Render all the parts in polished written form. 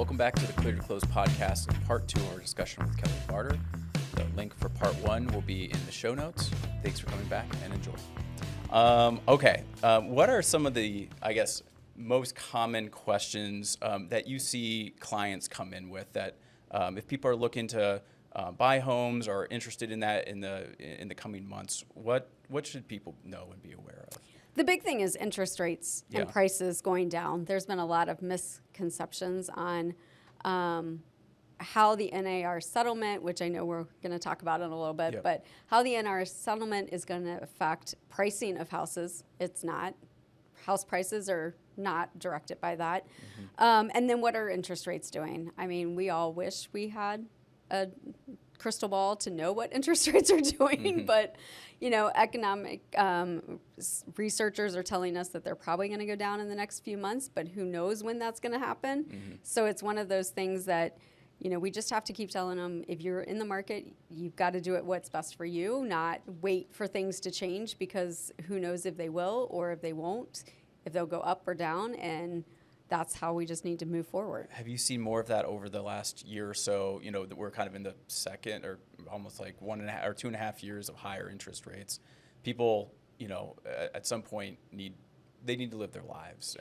Welcome back to the Clear to Close podcast in part 2 of our discussion with Kellie Barter. The link for part 1 will be in the show notes. Thanks for coming back and enjoy. What are some of the, most common questions that you see clients come in with that if people are looking to buy homes or interested in that in the coming months, what should people know and be aware of? The big thing is interest rates and prices going down. There's been a lot of misconceptions on how the NAR settlement, which I know we're going to talk about in a little bit, but how the NAR settlement is going to affect pricing of houses. It's not. House prices are not directed by that. And then what are interest rates doing? I mean, we all wish we had a crystal ball to know what interest rates are doing, but economic researchers are telling us that they're probably going to go down in the next few months, but who knows when that's going to happen. So it's one of those things that we just have to keep telling them, if you're in the market, you've got to do it what's best for you, not wait for things to change, because who knows if they will or if they won't, if they'll go up or down, and that's how we just need to move forward. Have you seen more of that over the last year or so? That we're kind of in the second or almost like 1.5 or 2.5 years of higher interest rates. People, at some point need to live their lives.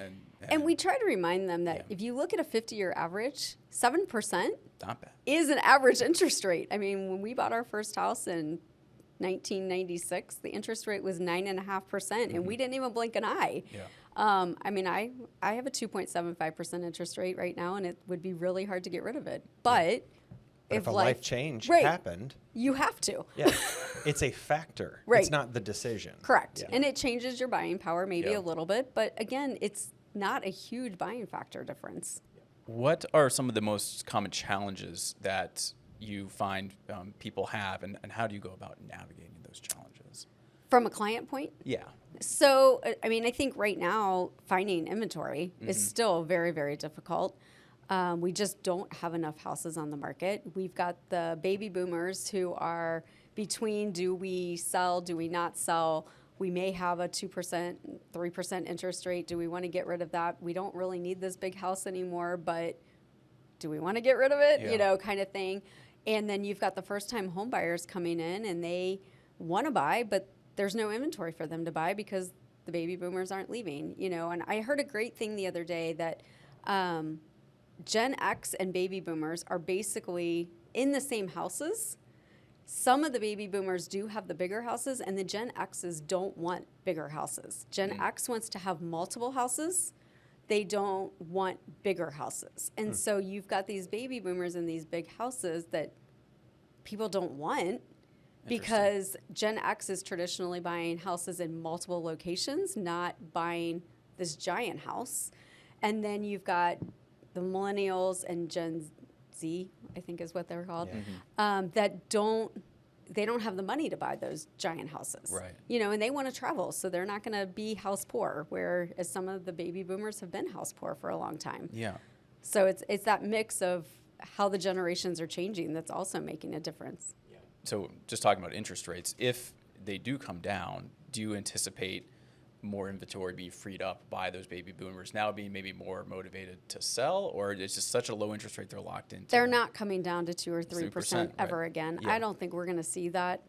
And we try to remind them that if you look at a 50-year average, 7% not bad. Is an average interest rate. I mean, when we bought our first house in 1996, the interest rate was 9.5%, and we didn't even blink an eye. I have a 2.75% interest rate right now, and it would be really hard to get rid of it. But if a life change happened, you have to. It's a factor. Right. It's not the decision. Correct. And it changes your buying power maybe a little bit, but again, it's not a huge buying factor difference. What are some of the most common challenges that you find people have, and how do you go about navigating those challenges? From a client point? Yeah. So, I think right now finding inventory is still very, very difficult. We just don't have enough houses on the market. We've got the baby boomers who are between, do we sell, do we not sell? We may have a 2%, 3% interest rate. Do we want to get rid of that? We don't really need this big house anymore, but do we want to get rid of it? Kind of thing. And then you've got the first-time home buyers coming in, and they want to buy, but there's no inventory for them to buy because the baby boomers aren't leaving. And I heard a great thing the other day that Gen X and baby boomers are basically in the same houses. Some of the baby boomers do have the bigger houses, and the Gen X's don't want bigger houses. Gen X wants to have multiple houses. They don't want bigger houses. And so you've got these baby boomers in these big houses that people don't want, because Gen X is traditionally buying houses in multiple locations, not buying this giant house. And then you've got the millennials and Gen Z, I think is what they're called, that don't have the money to buy those giant houses. Right. And they want to travel, so they're not going to be house poor, whereas some of the baby boomers have been house poor for a long time. Yeah. So it's that mix of how the generations are changing that's also making a difference. So just talking about interest rates, if they do come down, do you anticipate more inventory being freed up by those baby boomers now being maybe more motivated to sell, or it's just such a low interest rate they're locked into? They're not coming down to 2 or 3% ever right. again. Yeah. I don't think we're going to see that.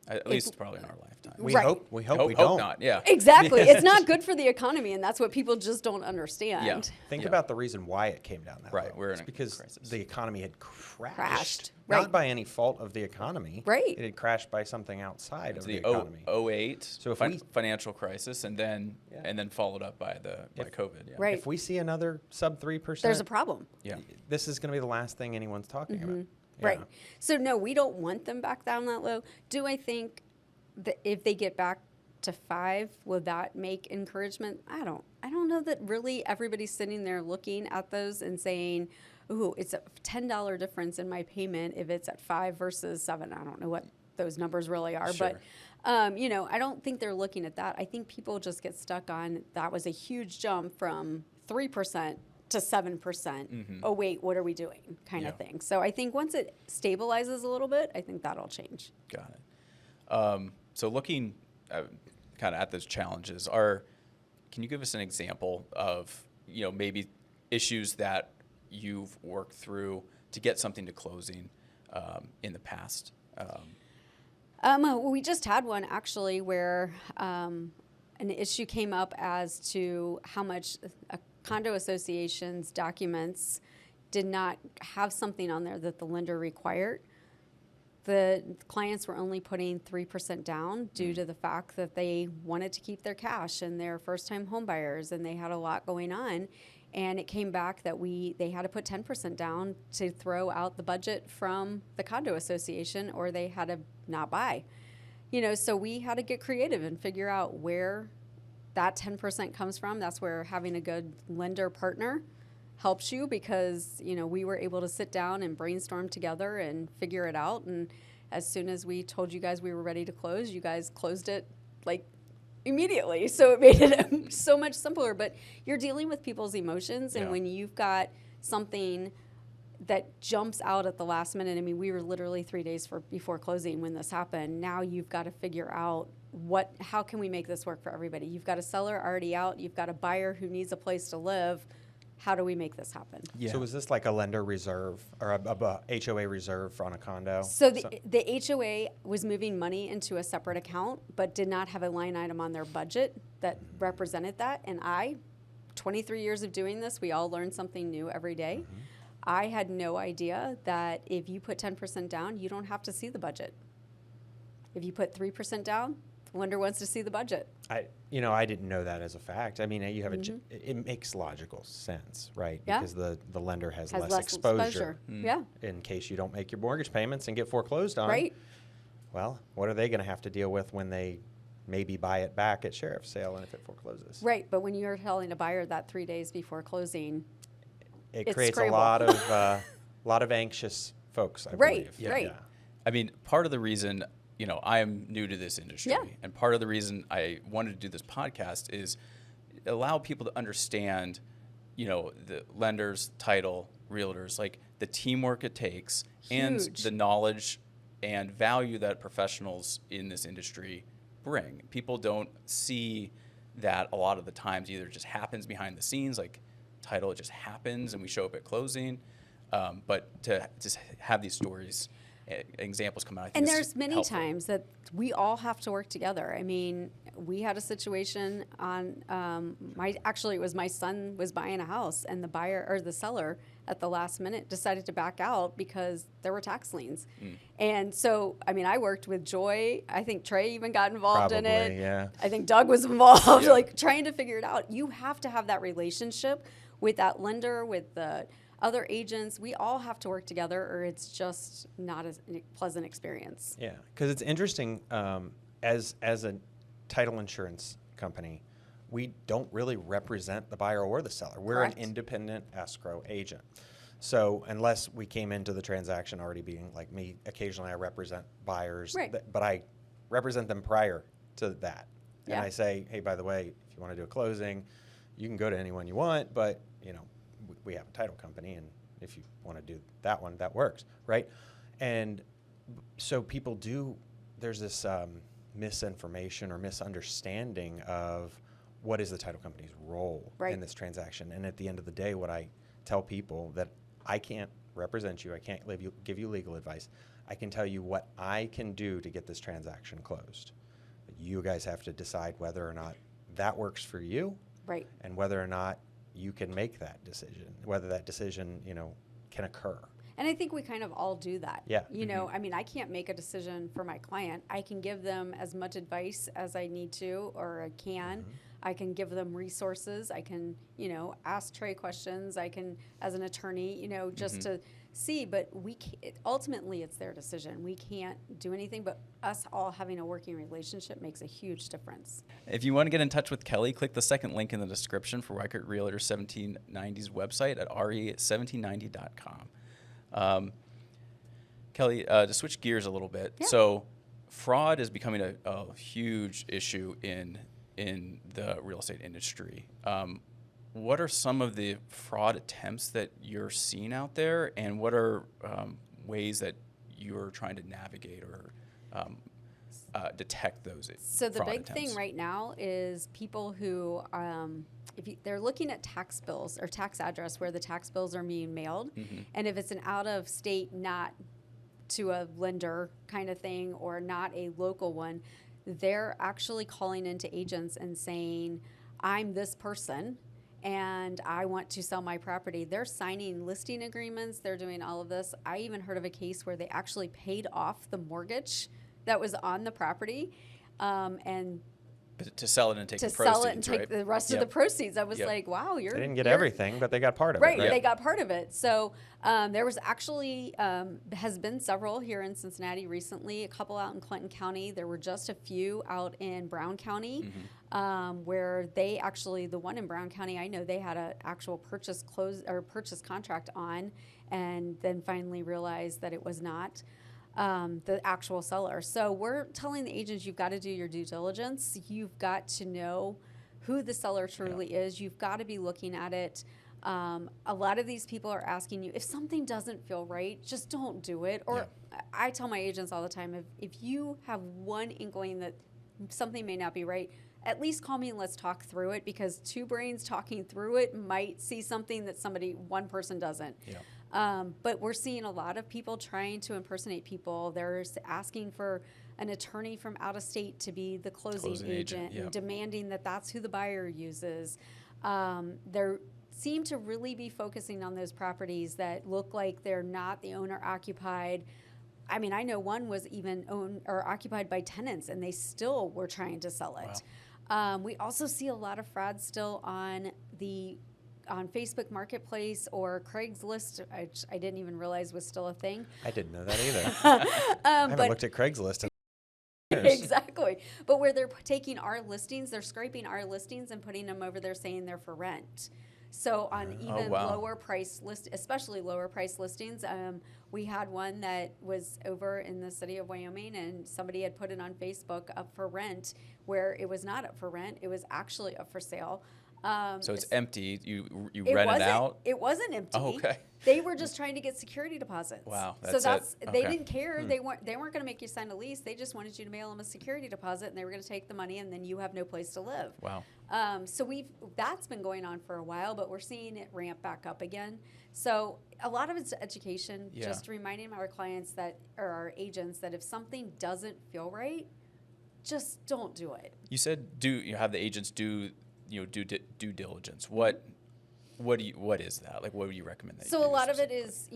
At least probably in our lifetime. We Right. hope we don't. Not. Yeah. Exactly. It's not good for the economy, and that's what people just don't understand. Yeah. Think about the reason why it came down that Right. low. We're in It's a because crisis. the economy had crashed. Right. Not by any fault of the economy. Right. It had crashed by something outside of the The economy. 08 So if financial crisis, and then followed up by COVID. Yeah. Right. If we see another sub 3%, There's a problem. Yeah. this is going to be the last thing anyone's talking about. Right. Yeah. So, no, we don't want them back down that low. Do I think that if they get back to 5, will that make encouragement? I don't know that really everybody's sitting there looking at those and saying, ooh, it's a $10 difference in my payment if it's at 5 versus 7. I don't know what those numbers really are, Sure. but I don't think they're looking at that. I think people just get stuck on that was a huge jump from 3% to 7%. Oh, wait, what are we doing? Kind of thing. So I think once it stabilizes a little bit, I think that'll change. Got it. So looking kind of at those challenges, can you give us an example of maybe issues that you've worked through to get something to closing in the past? We just had one actually where an issue came up as to how much a condo association's documents did not have something on there that the lender required. The clients were only putting 3% down due to the fact that they wanted to keep their cash and they're first-time home buyers and they had a lot going on. And it came back that they had to put 10% down to throw out the budget from the condo association, or they had to not buy. So we had to get creative and figure out where that 10% comes from. That's where having a good lender partner helps you, because we were able to sit down and brainstorm together and figure it out. And as soon as we told you guys we were ready to close, you guys closed it like immediately. So it made it so much simpler. But you're dealing with people's emotions, and when you've got something that jumps out at the last minute. I mean, we were literally 3 days before closing when this happened. Now you've got to figure out how can we make this work for everybody? You've got a seller already out. You've got a buyer who needs a place to live. How do we make this happen? Yeah. So is this like a lender reserve or a HOA reserve on a condo? So the HOA was moving money into a separate account, but did not have a line item on their budget that represented that. And 23 years of doing this, we all learn something new every day. Mm-hmm. I had no idea that if you put 10% down, you don't have to see the budget. If you put 3% down, the lender wants to see the budget. I didn't know that as a fact. I mean, you have it makes logical sense, right? Yeah. Because the lender has less exposure. Yeah. In case you don't make your mortgage payments and get foreclosed on. Right. Well, what are they going to have to deal with when they maybe buy it back at sheriff's sale and if it forecloses? Right. But when you're telling a buyer that 3 days before closing, it creates a lot of anxious folks, I believe. Right. Yeah. I mean, part of the reason, I am new to this industry, and part of the reason I wanted to do this podcast is allow people to understand, the lenders, title, realtors, like the teamwork it takes, and the knowledge and value that professionals in this industry bring. People don't see that a lot of the times. Either just happens behind the scenes, like title, it just happens and we show up at closing. But to just have these stories, examples come out. I think and there's many helpful. times that we all have to work together. I mean, we had a situation on it was my son was buying a house, and the buyer or the seller at the last minute decided to back out because there were tax liens. And so, I mean, I worked with Joy. I think Trey even got involved in it. Yeah. I think Doug was involved, like trying to figure it out. You have to have that relationship with that lender, with the other agents. We all have to work together, or it's just not a pleasant experience. Yeah, because it's interesting. As a title insurance company, we don't really represent the buyer or the seller. We're Correct. an independent escrow agent. So unless we came into the transaction already being like me, occasionally I represent buyers, Right. But I represent them prior to that. And Yeah. I say, hey, by the way, if you want to do a closing, you can go to anyone you want, but we have a title company, and if you want to do that one, that works, right? And so there's this misinformation or misunderstanding of what is the title company's role in this transaction. And at the end of the day, what I tell people that I can't represent you, I can't give you legal advice. I can tell you what I can do to get this transaction closed. But you guys have to decide whether or not that works for you, Right. and whether or not you can make that decision, whether that decision, can occur. And I think we kind of all do that. Yeah. I mean, I can't make a decision for my client. I can give them as much advice as I need to, or I can. I can give them resources. I can, ask Trey questions. I can, as an attorney, just to see. But ultimately, it's their decision. We can't do anything. But us all having a working relationship makes a huge difference. If you want to get in touch with Kellie, click the second link in the description for Record Realtor 1790's website at re1790.com. Kellie, to switch gears a little bit, so fraud is becoming a huge issue in the real estate industry. What are some of the fraud attempts that you're seeing out there, and what are ways that you're trying to navigate or detect those So the fraud big attempts? thing right now is people who, they're looking at tax bills or tax address where the tax bills are being mailed, and if it's an out of state, not to a lender kind of thing or not a local one, they're actually calling into agents and saying, I'm this person and I want to sell my property. They're signing listing agreements. They're doing all of this. I even heard of a case where they actually paid off the mortgage that was on the property, and To sell it and take to the proceeds, sell it and take right? the rest of Yep. the proceeds. I was Yep. like, wow, They didn't get everything, but they got part of right, it. Right. they got part of it. So there was actually, has been several here in Cincinnati recently, a couple out in Clinton County. There were just a few out in Brown County, where they actually, the one in Brown County, I know they had an actual purchase contract on, and then finally realized that it was not the actual seller. So we're telling the agents, you've got to do your due diligence. You've got to know who the seller truly is. You've got to be looking at it. A lot of these people are asking you, if something doesn't feel right, just don't do it. Or I tell my agents all the time, if you have one inkling that something may not be right, at least call me and let's talk through it, because two brains talking through it might see something that one person doesn't. Yeah. But we're seeing a lot of people trying to impersonate people. They're asking for an attorney from out of state to be the closing agent, and demanding that that's who the buyer uses. They seem to really be focusing on those properties that look like they're not the owner occupied. I mean, I know one was even owned or occupied by tenants, and they still were trying to sell it. Wow. We also see a lot of fraud still on Facebook Marketplace or Craigslist. I didn't even realize was still a thing. I didn't know that either. I haven't looked at Craigslist in years. Exactly. But where they're taking our listings, they're scraping our listings and putting them over there saying they're for rent. So on even lower price especially lower price listings, we had one that was over in the city of Wyoming, and somebody had put it on Facebook up for rent, where it was not up for rent. It was actually up for sale. So it's empty. You It rent it wasn't- out. It wasn't empty. Oh, okay. They were just trying to get security deposits. Wow, So that's they okay. didn't care. They weren't going to make you sign a lease. They just wanted you to mail them a security deposit, and they were going to take the money, and then you have no place to live. Wow. So that's been going on for a while, but we're seeing it ramp back up again. So a lot of it's education, just reminding our clients or our agents that if something doesn't feel right, just don't do it. You said you have the agents do due diligence. What is that? Like, what would you recommend that? So a lot of it is,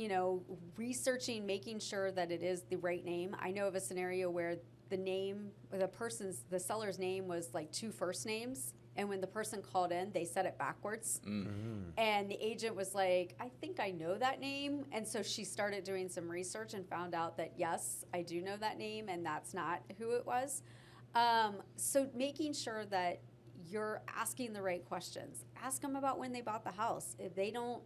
researching, making sure that it is the right name. I know of a scenario where the seller's name was like two first names, and when the person called in, they said it backwards. And the agent was like, I think I know that name. And so she started doing some research and found out that, yes, I do know that name, and that's not who it was. So making sure that you're asking the right questions. Ask them about when they bought the house. If they don't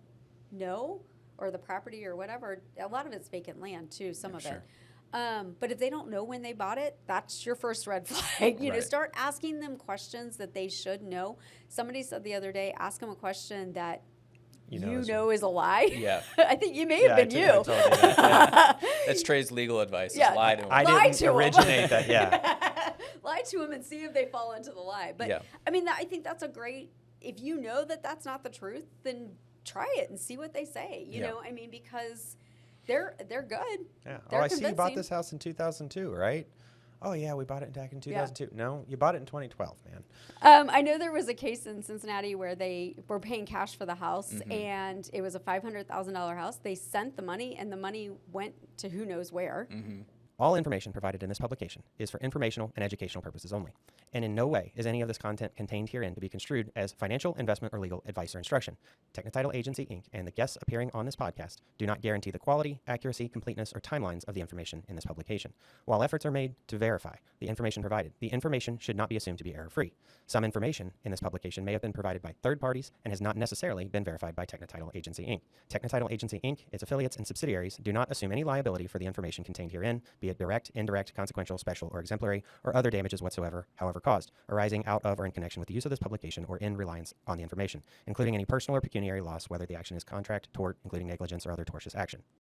know, or the property or whatever, a lot of it's vacant land too, some of it. But if they don't know when they bought it, that's your first red flag. Start asking them questions that they should know. Somebody said the other day, ask them a question that you know is a lie. Yeah. I think you may have been you. I told you that. That's Trey's legal advice. Yeah. Is lie to him. I Lie didn't to 'em. originate that. Yeah. Lie to them and see if they fall into the lie. But I mean, I think that's a great. If you know that that's not the truth, then try it and see what they say. You know, I mean, because they're good. Yeah. They're I see you bought convincing. this house in 2002, right? Oh yeah, we bought it back in 2002. No, you bought it in 2012, man. I know there was a case in Cincinnati where they were paying cash for the house, and it was a $500,000 house. They sent the money, and the money went to who knows where. All information provided in this publication is for informational and educational purposes only, and in no way is any of this content contained herein to be construed as financial, investment, or legal advice or instruction. TechneTitle Agency, Inc. and the guests appearing on this podcast do not guarantee the quality, accuracy, completeness, or timelines of the information in this publication. While efforts are made to verify the information provided, the information should not be assumed to be error-free. Some information in this publication may have been provided by third parties and has not necessarily been verified by TechneTitle Agency, Inc. TechneTitle Agency, Inc., its affiliates, and subsidiaries do not assume any liability for the information contained herein, be it direct, indirect, consequential, special, or exemplary, or other damages whatsoever, however caused, arising out of or in connection with the use of this publication or in reliance on the information, including any personal or pecuniary loss, whether the action is contract, tort, including negligence or other tortious action.